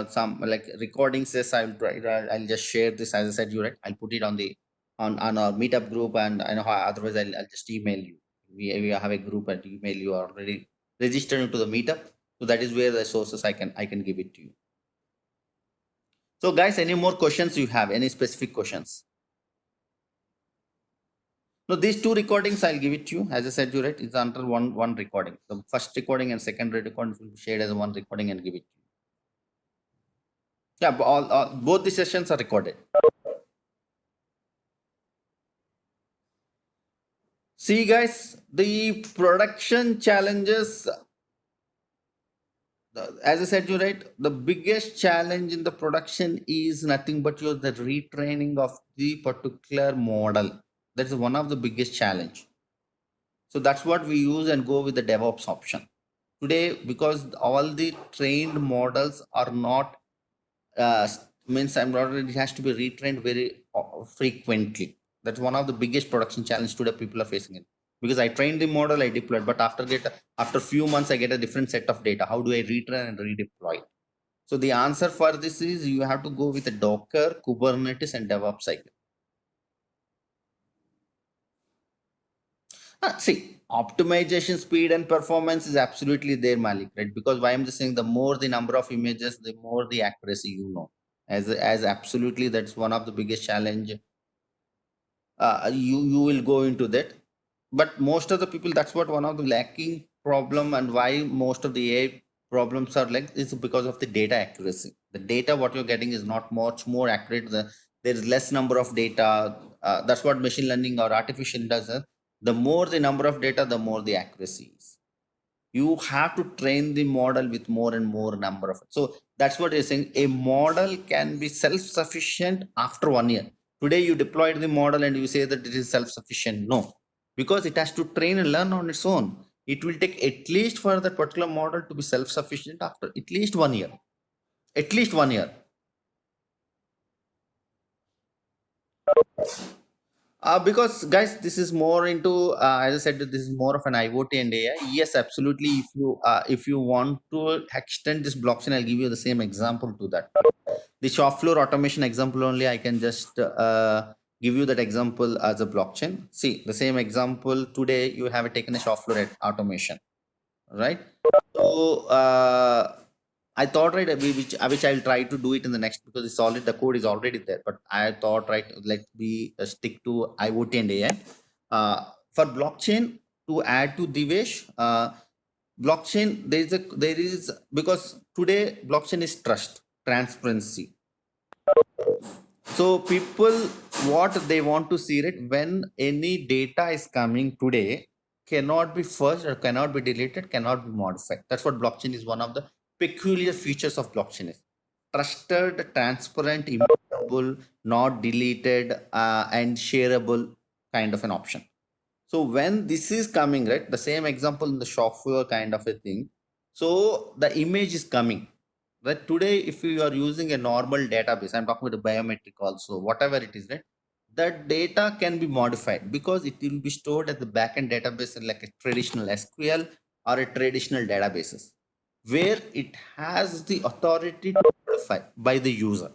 [SPEAKER 2] some like recordings. Yes, I'll try. I'll just share this as I said. You right. I'll put it on the on our meetup group, and I know how. Otherwise, I'll just email you. We have a group and email you already registered into the meetup. So that is where the sources I can give it to you. So guys, any more questions you have? Any specific questions? No, these two recordings I'll give it to you. As I said, you right. It's under one recording. The first recording and second recording will be shared as one recording and give it to you. Yeah, all both the sessions are recorded. See, guys, the production challenges, as I said, you right, the biggest challenge in the production is nothing but the retraining of the particular model. That's one of the biggest challenge. So that's what we use and go with the DevOps option. Today, because all the trained models are not, means I'm not, it has to be retrained very frequently. That's one of the biggest production challenge today people are facing it. Because I trained the model, I deployed, but after few months, I get a different set of data. How do I retrain and redeploy? So the answer for this is you have to go with a Docker, Kubernetes, and DevOps cycle. See, optimization speed and performance is absolutely there, Malik, right? Because why I'm just saying the more the number of images, the more the accuracy you know. As absolutely that's one of the biggest challenge. You will go into that, but most of the people, that's what one of the lacking problem, and why most of the AI problems are like is because of the data accuracy. The data what you're getting is not much more accurate. There's less number of data. That's what machine learning or artificial does. The more the number of data, the more the accuracy is. You have to train the model with more and more number of. So that's what you're saying. A model can be self-sufficient after 1 year. Today you deployed the model and you say that it is self-sufficient. No, because it has to train and learn on its own. It will take at least for that particular model to be self-sufficient after at least 1 year. At least 1 year. Because guys, this is more into as I said, this is more of an IoT and AI. Yes, absolutely. If you want to extend this blockchain, I'll give you the same example to that. The shop floor automation example only, I can just give you that example as a blockchain. See, the same example today, you have taken a shop floor automation, right? So I thought, right, which I'll try to do it in the next, because it's already, the code is already there. But I thought, right, let me stick to IoT and AI. For blockchain, to add to Divesh, blockchain, there is, because today blockchain is trust, transparency. So people, what they want to see it, when any data is coming today, cannot be fudged or cannot be deleted, cannot be modified. That's what blockchain is. One of the peculiar features of blockchain is trusted, transparent, immutable, not deleted, and shareable kind of an option. So when this is coming, right, the same example in the shop floor kind of a thing. So the image is coming. Right, today, if you are using a normal database, I'm talking about the biometric also, whatever it is, right? That data can be modified because it will be stored at the backend database in like a traditional SQL or a traditional databases, where it has the authority to modify by the user.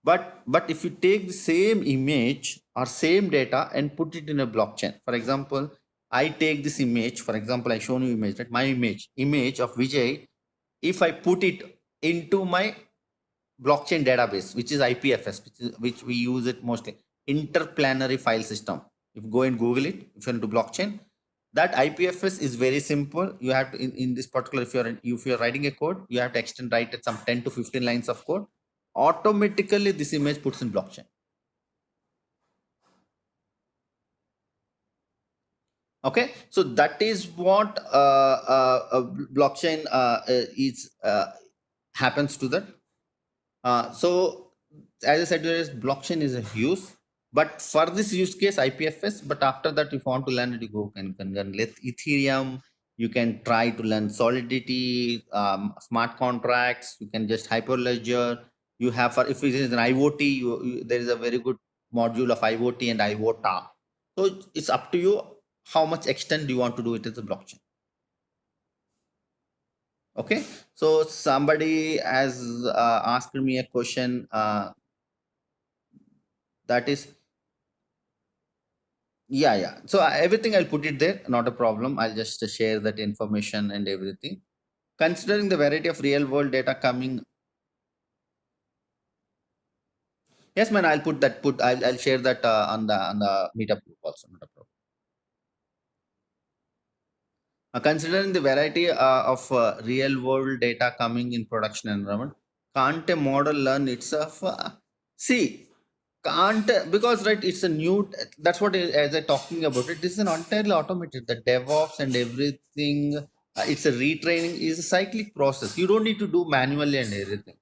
[SPEAKER 2] But if you take the same image or same data and put it in a blockchain, for example, I take this image, for example, I shown you image, right? My image of Vijay, if I put it into my blockchain database, which is IPFS, which we use it mostly, interplanary file system. If you go and Google it, if you're into blockchain, that IPFS is very simple. You have to, in this particular, if you're writing a code, you have to write it some 10 to 15 lines of code. Automatically, this image puts in blockchain. Okay, so that is what blockchain is happens to that. So as I said, there is blockchain is a use, but for this use case, IPFS. But after that, if you want to learn it, you can learn Ethereum. You can try to learn Solidity, smart contracts. You can just Hyperledger. You have, for if it is an IoT, there is a very good module of IoT and IOTA. So it's up to you how much extent do you want to do it as a blockchain. Okay, so somebody has asked me a question that is, yeah. So everything I'll put it there, not a problem. I'll just share that information and everything. Considering the variety of real world data coming, yes, man, I'll put that. I'll share that on the meetup group also, not a problem. Considering the variety of real world data coming in production environment, can't a model learn itself? See, can't, because right, it's a new, that's what as I talking about it, this is an entirely automated, the DevOps and everything, it's a retraining is a cyclic process. You don't need to do manually and everything.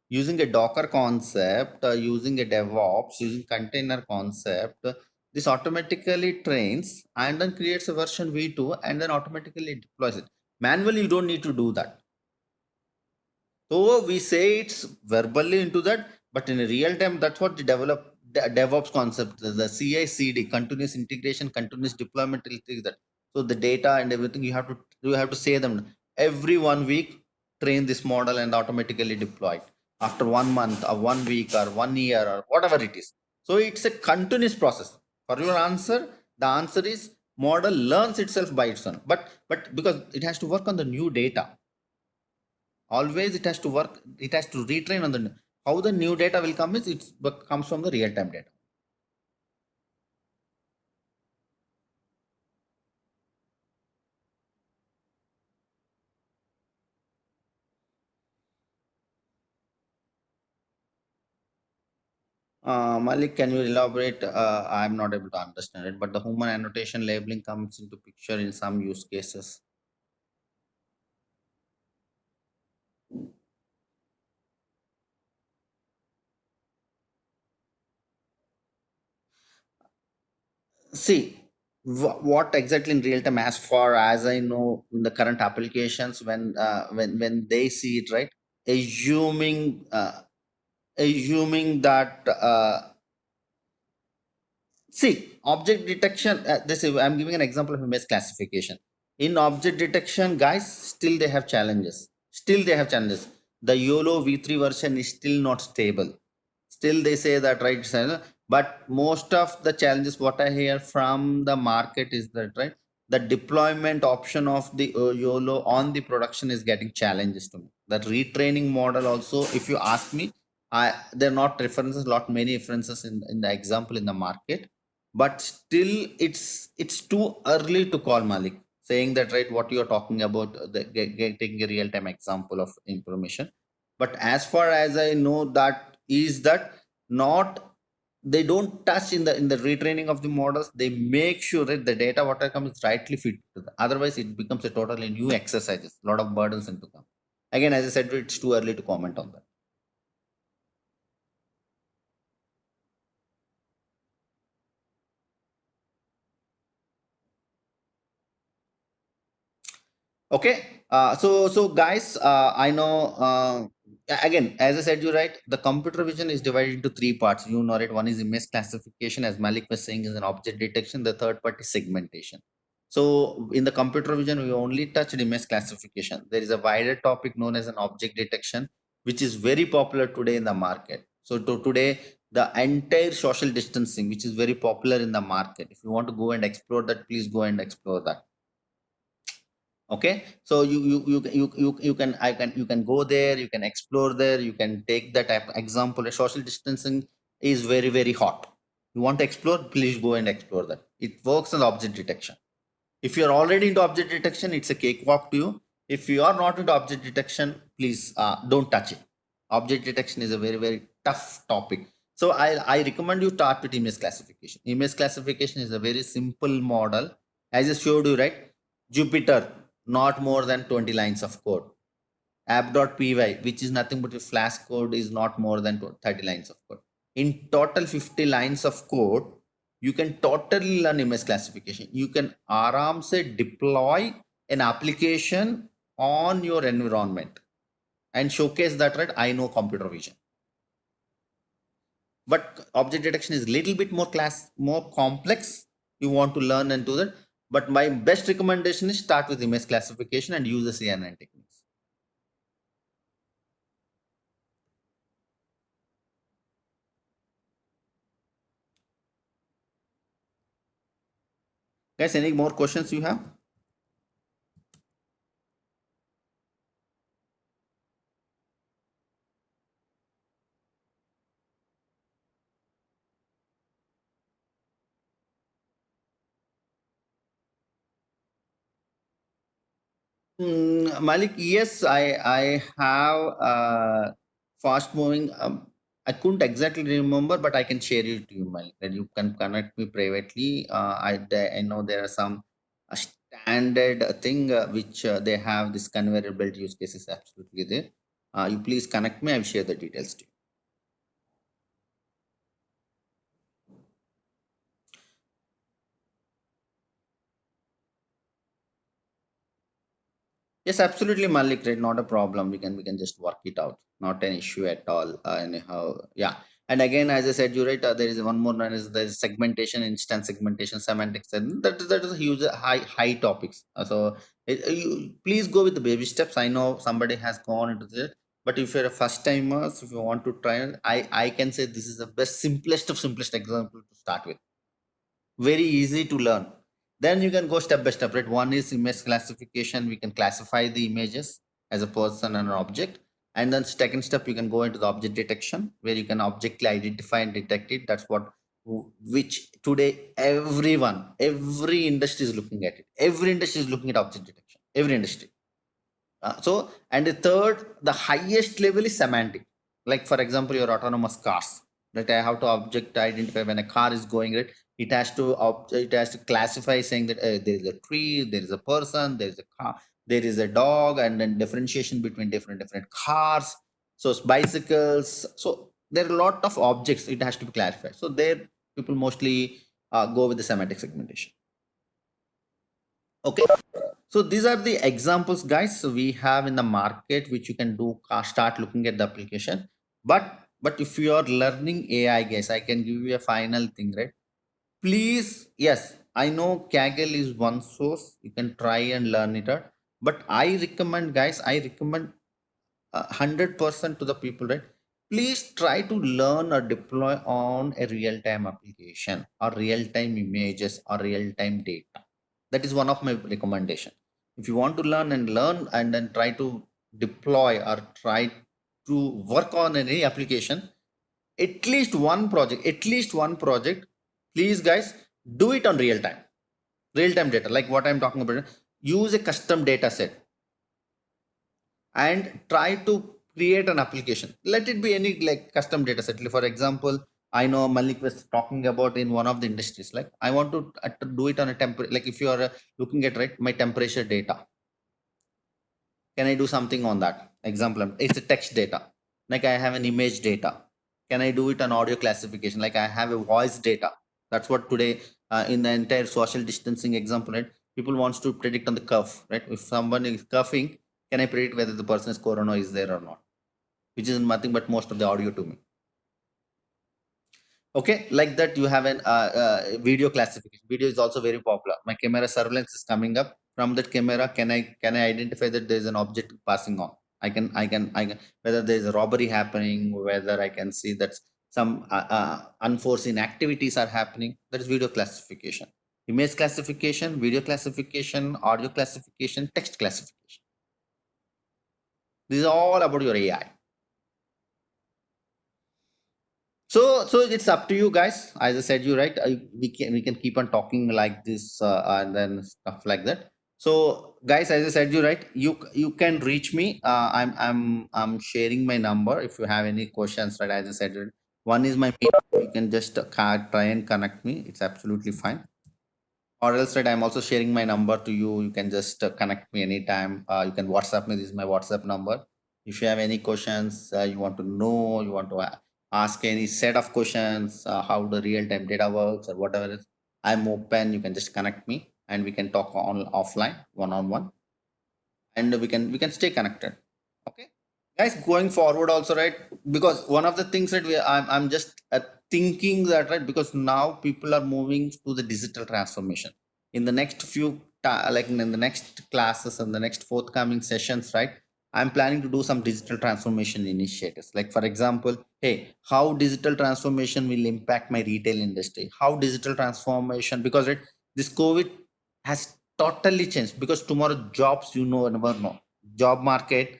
[SPEAKER 2] Using a Docker concept, using a DevOps, using container concept, this automatically trains and then creates a version v2 and then automatically deploys it. Manually, you don't need to do that. So we say it's verbally into that, but in a real time, that's what the DevOps concept, the CI/CD, continuous integration, continuous deployment, will take that. So the data and everything, you have to say them every 1 week, train this model and automatically deploy it after 1 month or 1 week or 1 year or whatever it is. So it's a continuous process. For your answer, the answer is model learns itself by its own, but because it has to work on the new data, always it has to work, it has to retrain on the how the new data will come is it comes from the real time data. Malik, can you elaborate? I'm not able to understand it, but the human annotation labeling comes into picture in some use cases. See, what exactly in real time, as far as I know, in the current applications, when they see it, right, assuming assuming that see, object detection. I'm giving an example of image classification. In object detection, guys, still they have challenges. Still they have challenges. The YOLO V3 version is still not stable. Still they say that, right, but most of the challenges what I hear from the market is that, right, the deployment option of the YOLO on the production is getting challenges to me. That retraining model also, if you ask me, there are not references, lot many references in the example in the market, but still it's too early to call, Malik, saying that, right, what you're talking about, taking a real time example of information. But as far as I know, that is that not, they don't touch in the retraining of the models. They make sure that the data whatever comes is rightly fit to otherwise it becomes a totally new exercises, a lot of burdens into come. Again, as I said, it's too early to comment on that. Okay. So guys, I know. Again, as I said, you're right. The computer vision is divided into three parts. You know it. One is image classification, as Malik was saying, is an object detection. The third part is segmentation. So in the computer vision, we only touched image classification. There is a wider topic known as an object detection, which is very popular today in the market. So today, the entire social distancing, which is very popular in the market. If you want to go and explore that, please go and explore that. Okay, so you can, you can go there, you can explore there, you can take that example. Social distancing is very very hot. You want to explore, please go and explore that. It works on object detection. If you're already into object detection, it's a cakewalk to you. If you are not into object detection, please don't touch it. Object detection is a very very tough topic. So I recommend you start with image classification. Image classification is a very simple model. As I showed you, right, Jupyter, not more than 20 lines of code. App.py, which is nothing but a flash code, is not more than 30 lines of code. In total 50 lines of code, you can totally learn image classification. You can aram say deploy an application on your environment and showcase that, right, I know computer vision. But object detection is a little bit more complex. You want to learn and do that. But my best recommendation is start with image classification and use the CNN techniques. Guys, any more questions you have? Malik, yes, I have fast moving. I couldn't exactly remember, but I can share it to you, Malik. That you can connect me privately. I know there are some standard thing which they have this conveyor belt use cases absolutely there. You please connect me. I'll share the details to you. Yes, absolutely, Malik. Right, not a problem. We can just work it out. Not an issue at all. Anyhow, yeah. And again, as I said, you right. There is one more one is there is segmentation, instant segmentation, semantics, and that is a huge high topics. You please go with the baby steps. I know somebody has gone into this, but if you're a first timer, if you want to try, I can say this is the best simplest of simplest example to start with. Very easy to learn. Then you can go step by step, right? One is image classification. We can classify the images as a person and an object. And then second step, you can go into the object detection, where you can objectively identify and detect it. That's what which today every industry is looking at it. Every industry is looking at object detection. Every industry. And the third, the highest level is semantic. Like for example, your autonomous cars. That I have to object identify when a car is going, right. It has to classify, saying that there is a tree, there is a person, there is a car, there is a dog, and then differentiation between different cars. So it's bicycles. So there are a lot of objects. It has to be clarified. So there, people mostly go with the semantic segmentation. Okay. So these are the examples, guys. So we have in the market which you can do. Start looking at the application. But if you are learning AI, guys, I can give you a final thing, right? Please, yes, I know Kaggle is one source. You can try and learn it out. But I recommend, guys, I recommend 100% to the people, right? Please try to learn or deploy on a real-time application or real-time images or real-time data. That is one of my recommendation. If you want to learn and then try to deploy or try to work on any application, at least one project, please guys, do it on real time data, like what I'm talking about. Use a custom data set and try to create an application. Let it be any like custom data set. For example, I know Malik was talking about in one of the industries, like I want to do it on a temperature. Like if you are looking at, right, my temperature data, can I do something on that? Example, it's a text data. Like I have an image data. Can I do it on audio classification? Like I have a voice data. That's what today, in the entire social distancing example, right, people wants to predict on the cough, right? If someone is coughing, can I predict whether the person is corona is there or not? Which is nothing but most of the audio to me. Okay, like that you have an video classification. Video is also very popular. My camera surveillance is coming up. From that camera, can I identify that there is an object passing on? I can whether there is a robbery happening, whether I can see that some unforeseen activities are happening. That is video classification. Image classification, video classification, audio classification, text classification. This is all about your AI. So it's up to you guys. As I said, you right. We can keep on talking like this and then stuff like that. So guys, as I said, you right. You can reach me. I'm sharing my number if you have any questions. Right, as I said, one is my mail. You can just try and connect me. It's absolutely fine. Or else, right, I'm also sharing my number to you. You can just connect me anytime. You can WhatsApp me. This is my WhatsApp number. If you have any questions, you want to know, you want to ask any set of questions, how the real time data works or whatever it is, I'm open. You can just connect me and we can talk on offline, one on one, and we can stay connected. Okay, guys, going forward also, right, because one of the things that I'm just thinking that, right, because now people are moving to the digital transformation in the next like in the next classes and the next forthcoming sessions, right. I'm planning to do some digital transformation initiatives, like for example, hey, how digital transformation will impact my retail industry, how digital transformation, because, right, this COVID has totally changed, because tomorrow jobs, never know. Job market,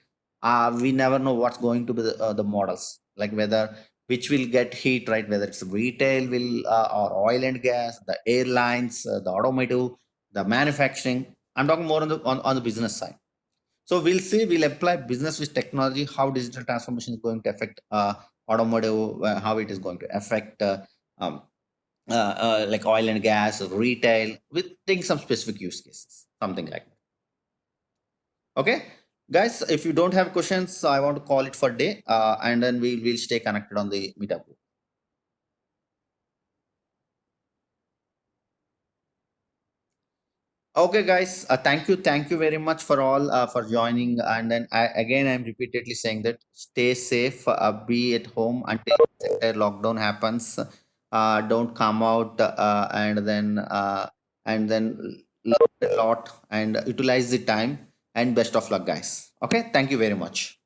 [SPEAKER 2] we never know what's going to be the models, like whether which will get hit, right? Whether it's retail will or oil and gas, the airlines, the automotive, the manufacturing. I'm talking more on the business side. So we'll see, we'll apply business with technology, how digital transformation is going to affect automotive, how it is going to affect um, like oil and gas, retail, with taking some specific use cases, something like that. Okay, guys, if you don't have questions, I want to call it for day, and then we will stay connected on the meetup. Okay, guys, thank you very much for all for joining. And then again, I'm repeatedly saying that stay safe, be at home until the entire lockdown happens. Don't come out, and then learn a lot and utilize the time. And best of luck, guys. Okay, thank you very much.